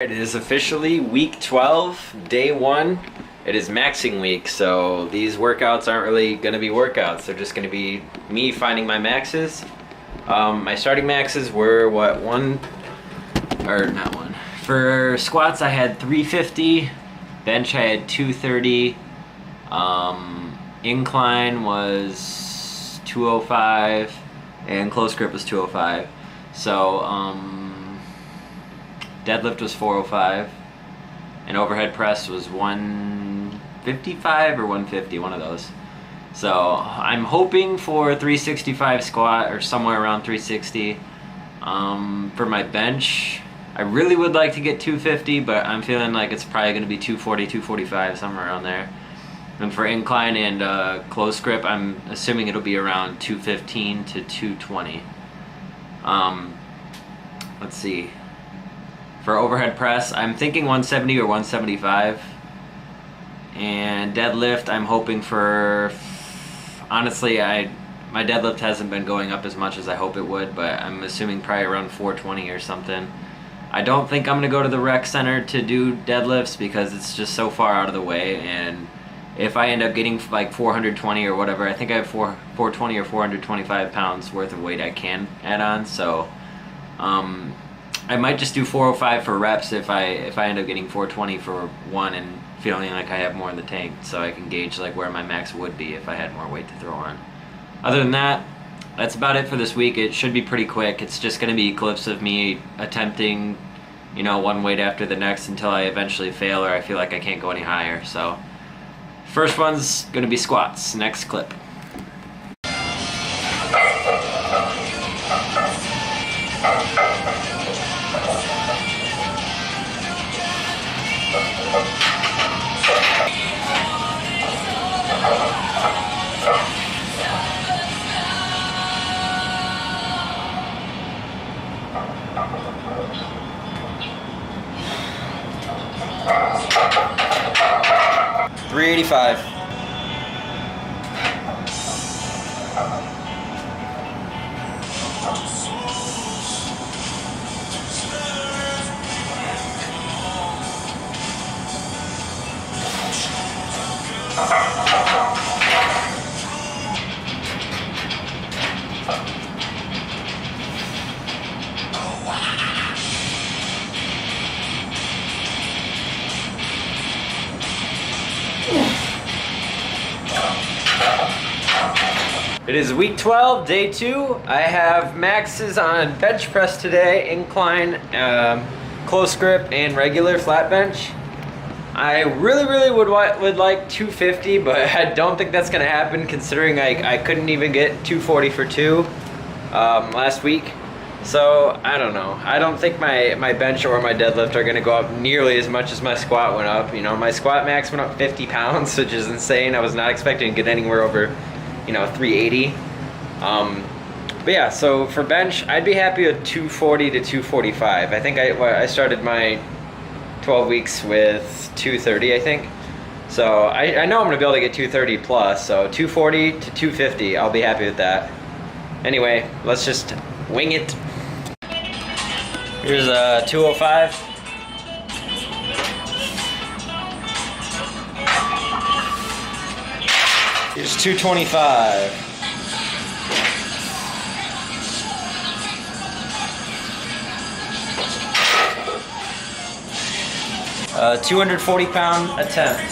It is officially week 12, day 1. It is maxing week, so these workouts aren't really going to be workouts. They're just going to be me finding my maxes. My starting maxes were For squats I had 350, bench I had 230, incline was 205, and close grip was 205. So, deadlift was 405, and overhead press was 155 or 150, one of those. So I'm hoping for 365 squat or somewhere around 360. For my bench, I really would like to get 250, but I'm feeling like it's probably going to be 240, 245, somewhere around there. And for incline and close grip, I'm assuming it'll be around 215 to 220. Let's see. For overhead press, I'm thinking 170 or 175. And deadlift, I'm hoping for... Honestly, my deadlift hasn't been going up as much as I hope it would, but I'm assuming probably around 420 or something. I don't think I'm going to go to the rec center to do deadlifts because it's just so far out of the way, and if I end up getting like 420 or whatever, I think I have 420 or 425 pounds worth of weight I can add on, so I might just do 405 for reps if I end up getting 420 for one and feeling like I have more in the tank, so I can gauge like where my max would be if I had more weight to throw on. Other than that, that's about it for this week. It should be pretty quick. It's just going to be clips of me attempting, you know, one weight after the next until I eventually fail or I feel like I can't go any higher. So first one's going to be squats. Next clip. $385. It is week 12, day 2. I have maxes on bench press today, incline, close grip, and regular flat bench. I really would like 250, but I don't think that's going to happen considering I couldn't even get 240 for 2 last week. So, I don't know. I don't think my bench or my deadlift are going to go up nearly as much as my squat went up. You know, my squat max went up 50 pounds, which is insane. I was not expecting to get anywhere over, 380. But yeah, so for bench, I'd be happy with 240 to 245. I think I started my 12 weeks with 230, I think. So I know I'm going to be able to get 230 plus, so 240 to 250, I'll be happy with that. Anyway, let's just wing it. Here's a 205. Here's 225. A 240-pound attempt.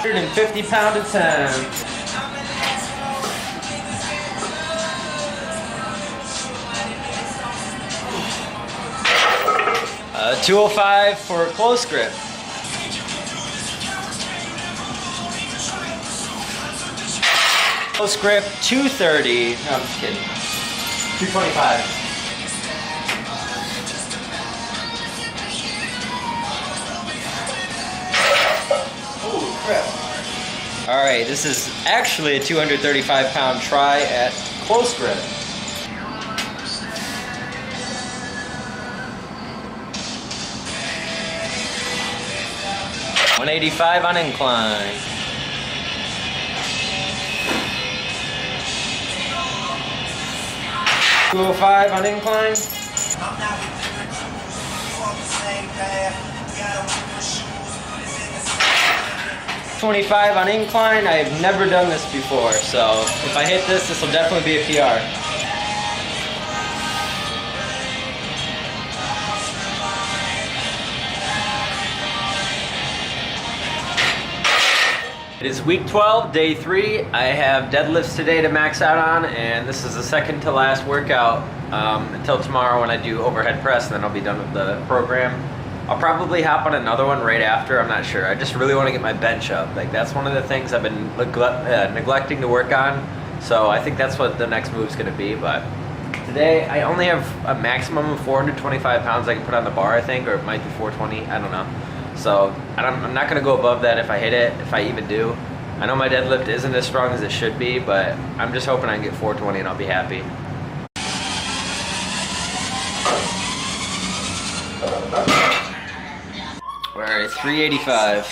$150-pound attempt. A 205 for close grip. Close grip, 230. No, I'm just kidding. 225. Holy crap. Alright, this is actually a 235-pound try at close grip. 185 on incline. 205 on incline. 25 on incline. I've never done this before, so if I hit this, this will definitely be a PR. It is week 12, day 3. I have deadlifts today to max out on, and this is the second to last workout until tomorrow when I do overhead press, and then I'll be done with the program. I'll probably hop on another one right after, I'm not sure. I just really want to get my bench up. Like, that's one of the things I've been neglecting to work on, so I think that's what the next move's gonna be. But today, I only have a maximum of 425 pounds I can put on the bar, I think, or it might be 420, I don't know. So I'm not gonna go above that if I hit it, if I even do. I know my deadlift isn't as strong as it should be, but I'm just hoping I can get 420 and I'll be happy. All right, 385.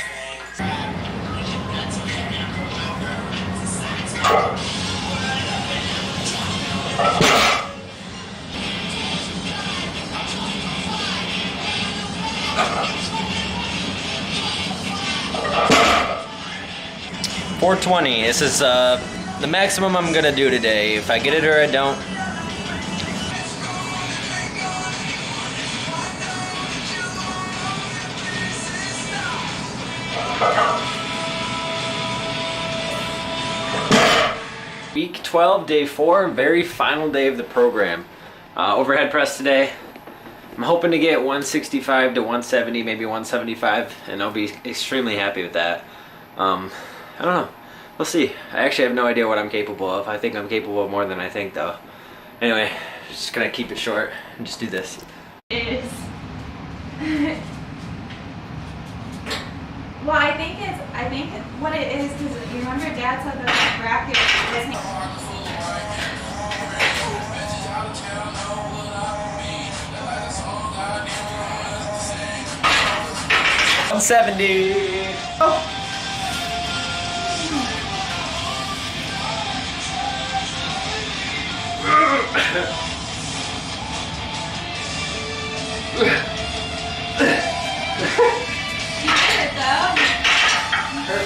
$420. This is the maximum I'm gonna do today. If I get it or I don't. Week 12, day 4, very final day of the program. Overhead press today. I'm hoping to get 165 to 170, maybe 175, and I'll be extremely happy with that. I don't know. We'll see. I actually have no idea what I'm capable of. I think I'm capable of more than I think, though. Anyway, just gonna keep it short and just do this. Well, I think what it is, because you remember Dad said that the bracket wasn't. 170. Oh. Ugh.